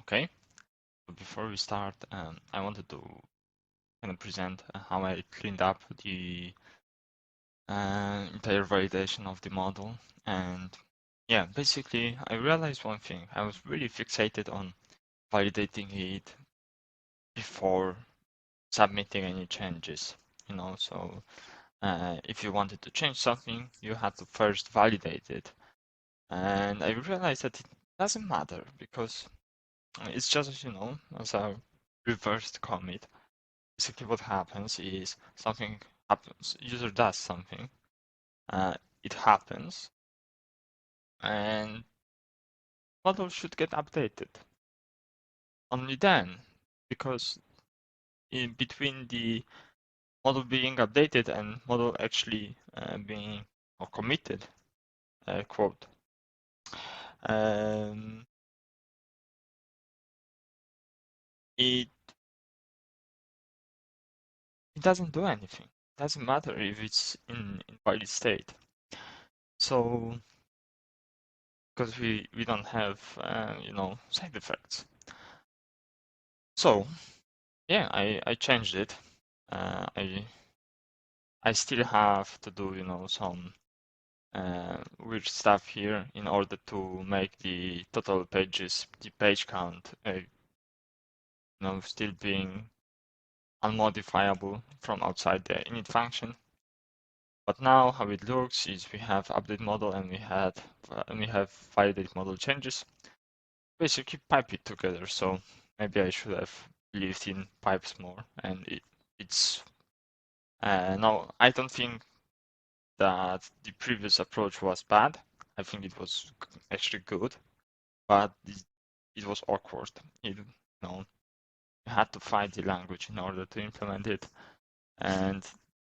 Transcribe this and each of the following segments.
Okay, but before we start, I wanted to kind of present how I cleaned up the entire validation of the model. And yeah, basically, I realized one thing. I was really fixated on validating it before submitting any changes, So if you wanted to change something, you had to first validate it. And I realized that it doesn't matter because it's just, as a reversed commit. Basically what happens is something happens, user does something, it happens, and model should get updated. Only then, because in between the model being updated and model actually being or committed, quote, it doesn't do anything. It doesn't matter if it's in invalid state. So because we don't have side effects. So yeah, I changed it. I still have to do some weird stuff here in order to make the total pages, the page count, still being unmodifiable from outside the init function. But now how it looks is we have update model and we have validate model changes. Basically pipe it together. So maybe I should have lived in pipes more, and it's no, I don't think that the previous approach was bad. I think it was actually good, but it was awkward. You had to find the language in order to implement it, and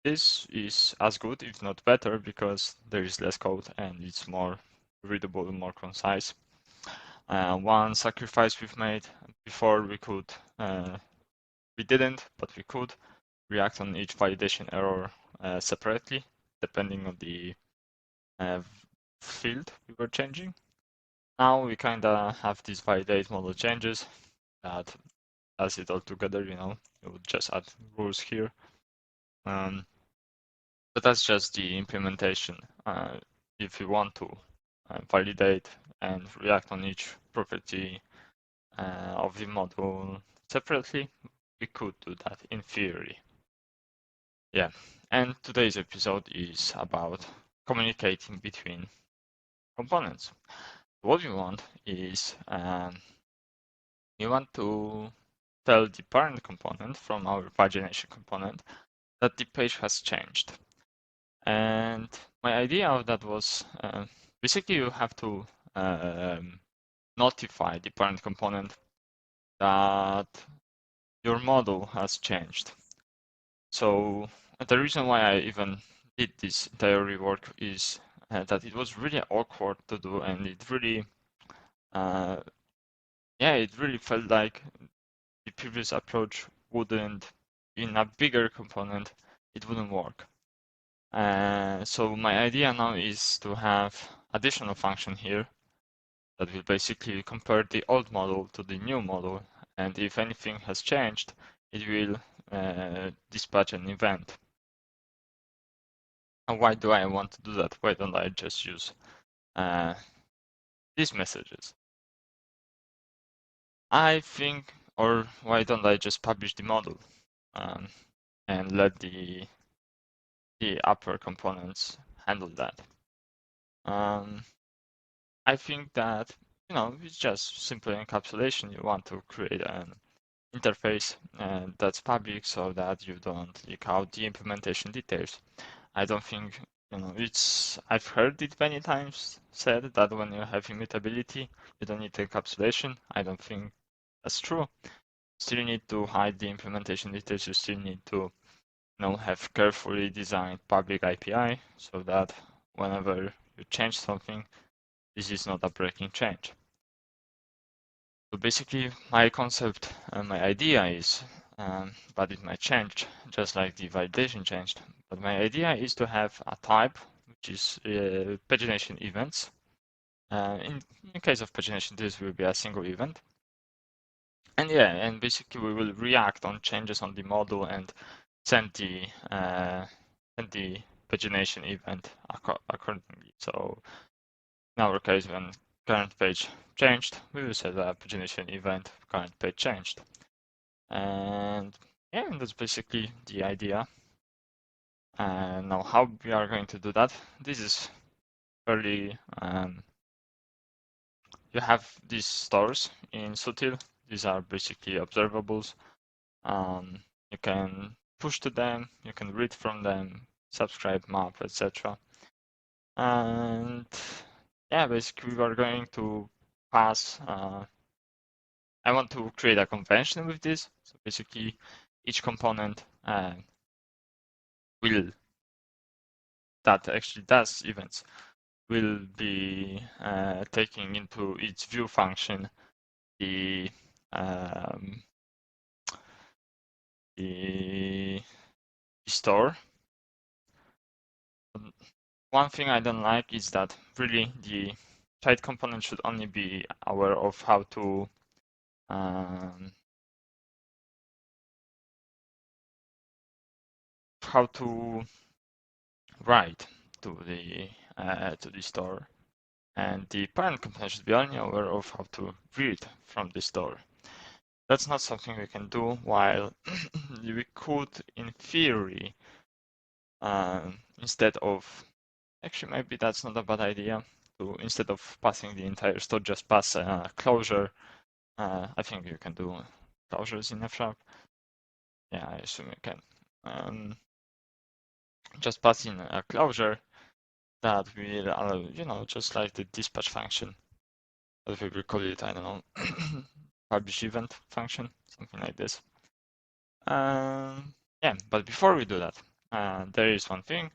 this is as good, if not better, because there is less code and it's more readable and more concise. One sacrifice we've made before we didn't, but we could react on each validation error separately, depending on the field we were changing. Now we kind of have these validate model changes that does it all together, you would just add rules here. But that's just the implementation. If you want to validate and react on each property of the model separately, we could do that in theory. Yeah, and today's episode is about communicating between components. What we want is we want to tell the parent component from our pagination component that the page has changed. And my idea of that was basically you have to notify the parent component that your model has changed. So the reason why I even did this entire rework is that it was really awkward to do, and it really, it really felt like the previous approach wouldn't, in a bigger component, it wouldn't work. So my idea now is to have additional function here that will basically compare the old model to the new model, and if anything has changed, it will dispatch an event. And why do I want to do that? Why don't I just use these messages? I think, or why don't I just publish the model and let the upper components handle that? I think that it's just simple encapsulation. You want to create an interface that's public so that you don't leak out the implementation details. I don't think I've heard it many times said that when you have immutability, you don't need encapsulation. I don't think that's true. Still need to hide the implementation details. You still need to have carefully designed public API so that whenever you change something, this is not a breaking change. So basically, my concept and my idea is, but it might change, just like the validation changed. But my idea is to have a type, which is pagination events. In case of pagination, this will be a single event. And yeah, and basically we will react on changes on the model and send the pagination event accordingly. So in our case, when current page changed, we will set a pagination event current page changed. And yeah, that's basically the idea. And now how we are going to do that? This is fairly, you have these stores in Sutil. These are basically observables. You can push to them, you can read from them, subscribe, map, etc. And yeah, basically we are going to pass, I want to create a convention with this. So basically each component will, that actually does events, will be taking into its view function the um, the store. One thing I don't like is that really the child component should only be aware of how to um, write to the store, and the parent component should be only aware of how to read from the store. That's not something we can do, while we could, in theory, instead of, actually maybe that's not a bad idea, to instead of passing the entire store, just pass a closure. I think you can do closures in F#. Yeah, I assume you can. Just pass in a closure that will allow, just like the dispatch function. What we will call it, I don't know, publish event function, something like this. Yeah, but before we do that, there is one thing.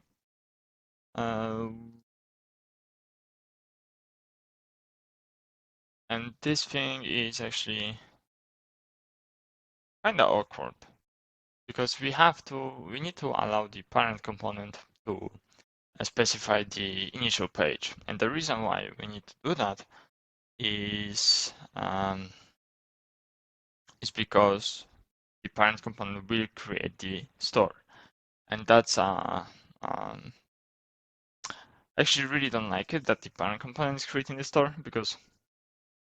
And this thing is actually kind of awkward because we need to allow the parent component to specify the initial page. And the reason why we need to do that is because the parent component will create the store. And that's actually really don't like it that the parent component is creating the store because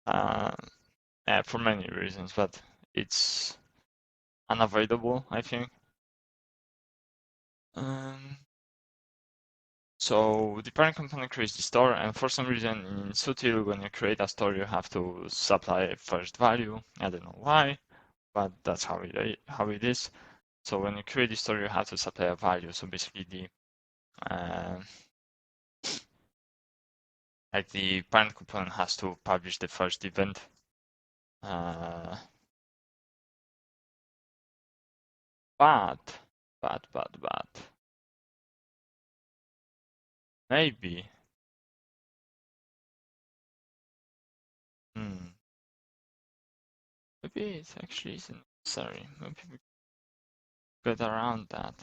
for many reasons, but it's unavoidable, I think. So the parent component creates the store, and for some reason in Sutil, when you create a store, you have to supply a first value. I don't know why, but that's how it is. So when you create the store, you have to supply a value. So basically, the parent component has to publish the first event. But maybe. Maybe it actually isn't necessary. Maybe we get around that.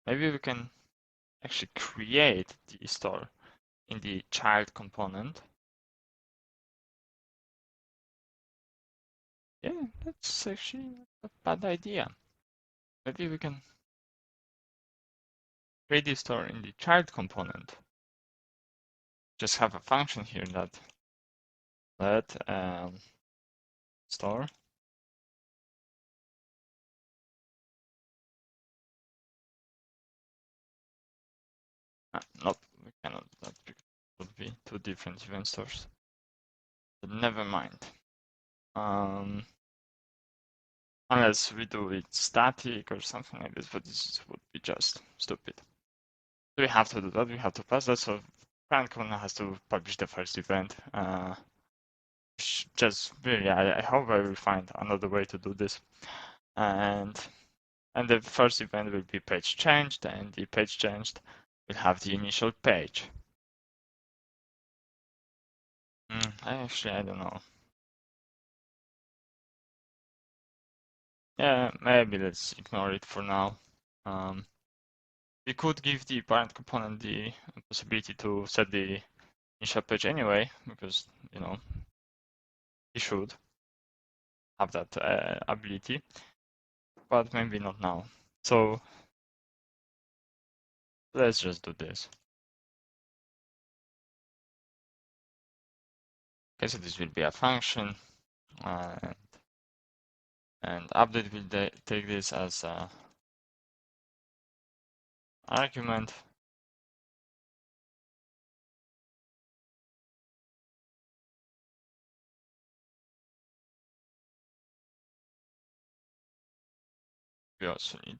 Maybe we can actually create the store in the child component. Yeah, that's actually not a bad idea. Maybe we can create the store in the child component. Just have a function here that let store nope, we cannot do that because it would be two different event stores. But never mind. Unless we do it static or something like this, but this would be just stupid. So we have to do that, we have to pass that, so parent component has to publish the first event. Just really, I hope I will find another way to do this. And the first event will be page changed, and the page changed will have the initial page. I don't know. Yeah, maybe let's ignore it for now. We could give the parent component the possibility to set the initial page anyway, because, it should. have that ability, but maybe not now. So let's just do this. Okay, so this will be a function, and update will take this as an argument. We also need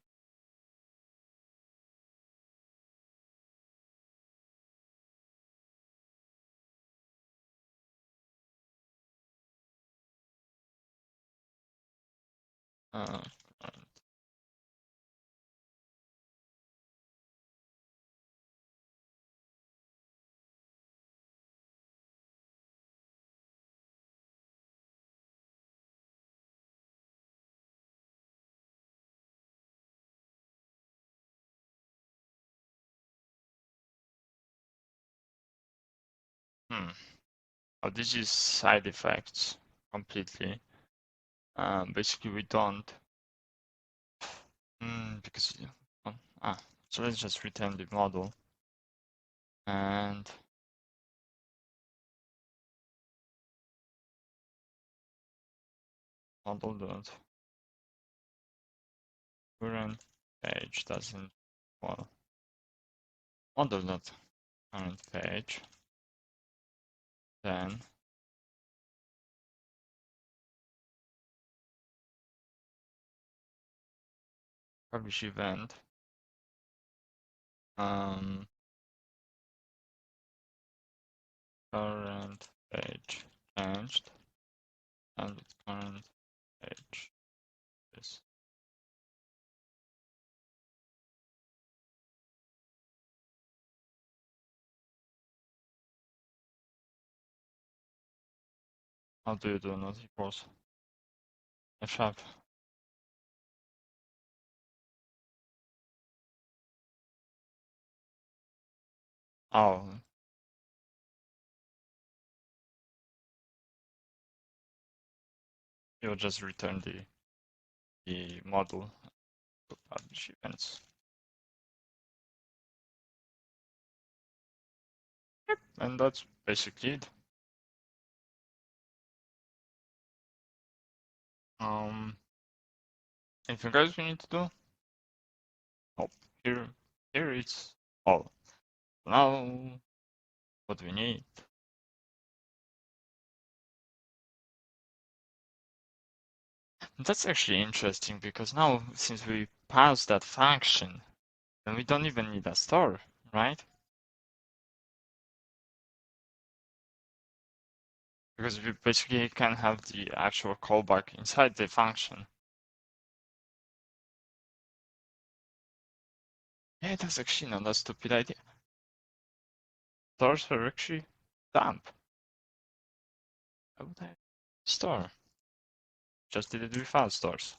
uh, oh, this is side effects completely. Basically, we don't because so let's just return the model and model dot current page doesn't well model dot current page, then publish event current page changed and its current page is how do you do not equals F sharp? Oh, you'll just return the model to publish events. Yep, and that's basically it. Anything else we need to do? Oh, here it's all. Now, what we need. That's actually interesting because now, since we passed that function, then we don't even need a store, right? Because we basically can have the actual callback inside the function. Yeah, that's actually not a stupid idea. Stores are actually dumb. Why would I store? Just did it without stores.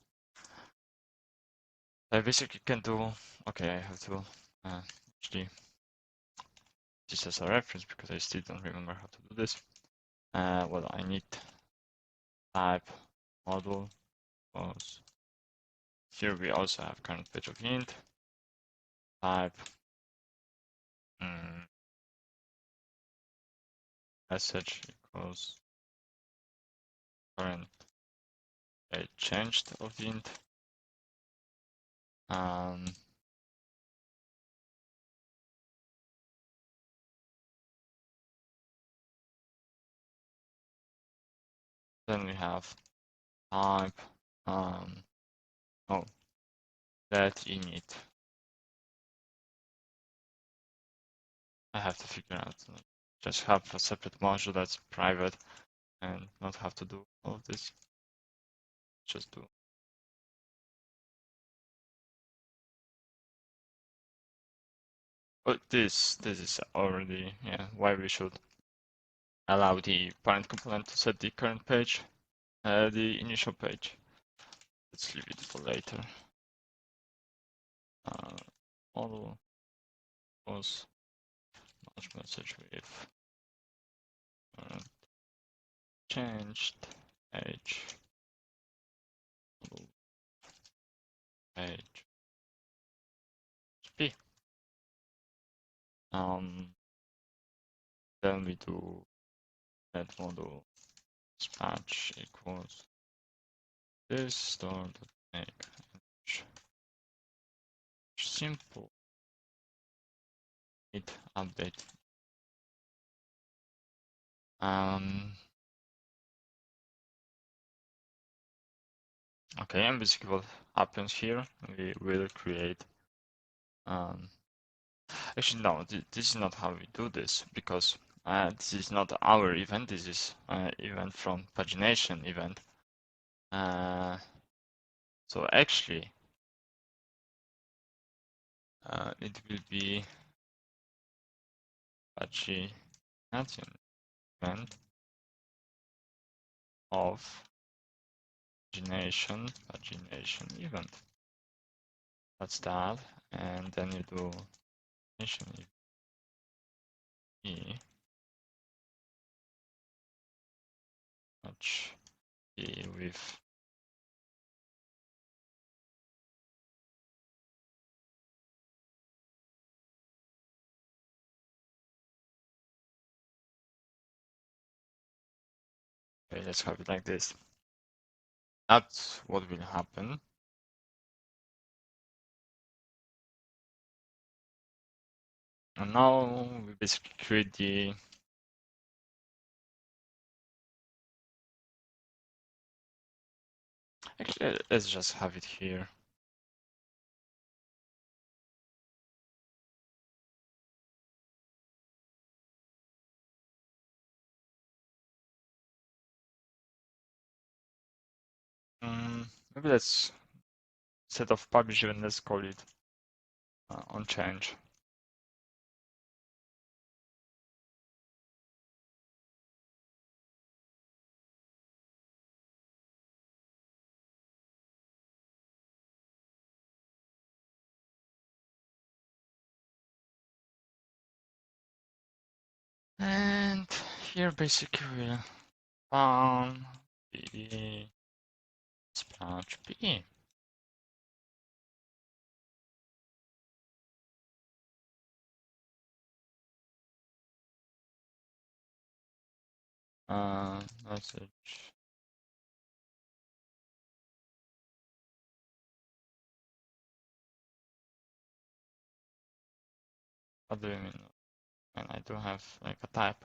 I basically can do. Okay, I have to actually this as a reference because I still don't remember how to do this. Well, I need type model was. Here we also have current page of int type message equals current page changed of int. Then we have type that init. I have to figure out. Just have a separate module that's private and not have to do all of this. Just do. But this is already why we should allow the parent component to set the current page, the initial page. Let's leave it for later. Model was launch message with current changed page page p. Then we do that model dispatch equals this store.make simple it update. Okay, and basically what happens here, we will create actually no, this is not how we do this, because this is not our event, this is event from pagination event. So actually it will be pagination event of pagination event. That's that, and then you do pagination e match e with okay, let's have it like this. That's what will happen. And now we basically create the actually let's just have it here. Maybe let's instead of publish event, let's call it on change. And here basically we'll found the dispatch p. Message. What do you mean? And I do have like a type.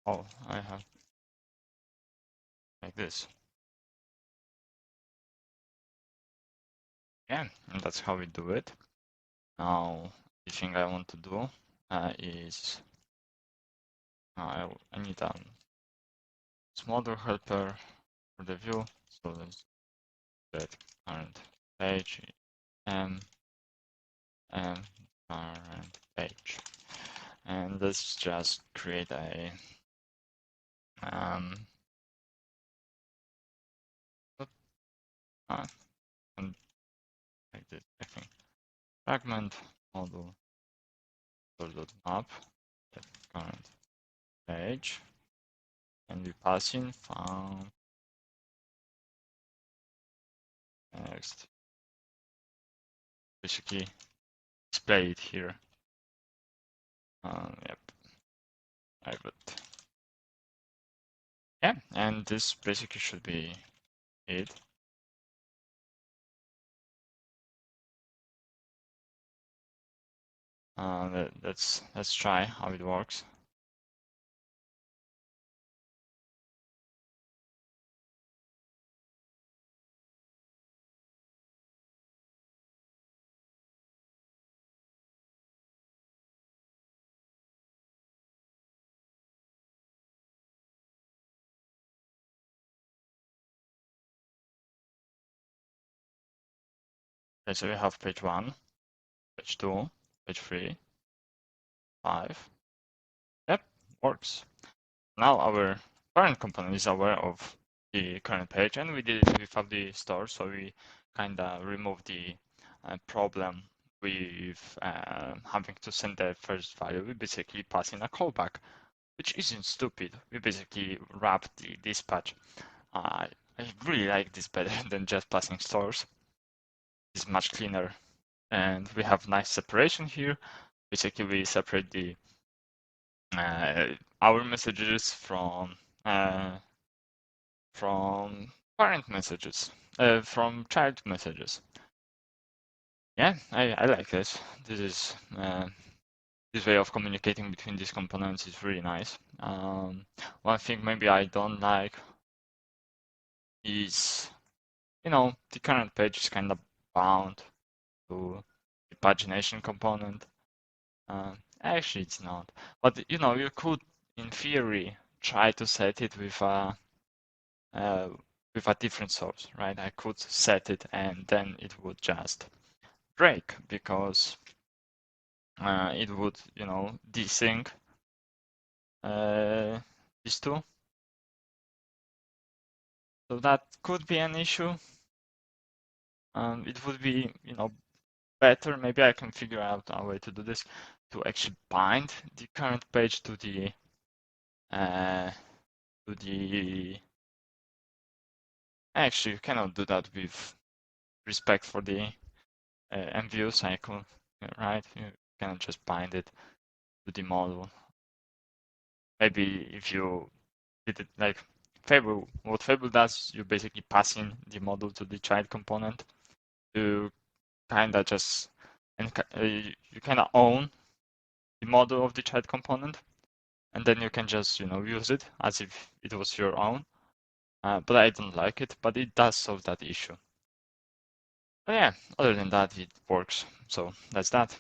Oh, I have like this. Yeah, and that's how we do it. Now, the thing I want to do is I need a model helper for the view. So let's get current page and current page, and let's just create a like this, I think. Fragment model map current page, and we pass in found next. Basically, display it here. Yep, I would. Yeah, and this basically should be it. Let's try how it works. Okay, so we have page 1, page 2, page 3, 5. Yep, works. Now our parent component is aware of the current page, and we did it without the store, so we kind of remove the problem with having to send the first value. We basically pass in a callback, which isn't stupid. We basically wrap the dispatch. I really like this better than just passing stores. It's much cleaner, and we have nice separation here. Basically, we separate the our messages from parent messages, from child messages. Yeah, I like this. This is this way of communicating between these components is really nice. One thing maybe I don't like is, the current page is kind of bound to the pagination component. Actually, it's not. But you could, in theory, try to set it with a different source, right? I could set it and then it would just break because it would, desync these two. So that could be an issue. It would be, better. Maybe I can figure out a way to do this to actually bind the current page to the actually you cannot do that with respect for the MVU cycle, right? You cannot just bind it to the model. Maybe if you did it like Fable, what Fable does, you basically pass in the model to the child component to kind of just, and you kind of own the model of the child component, and then you can just, use it as if it was your own. But I don't like it, but it does solve that issue. But yeah, other than that, it works. So that's that.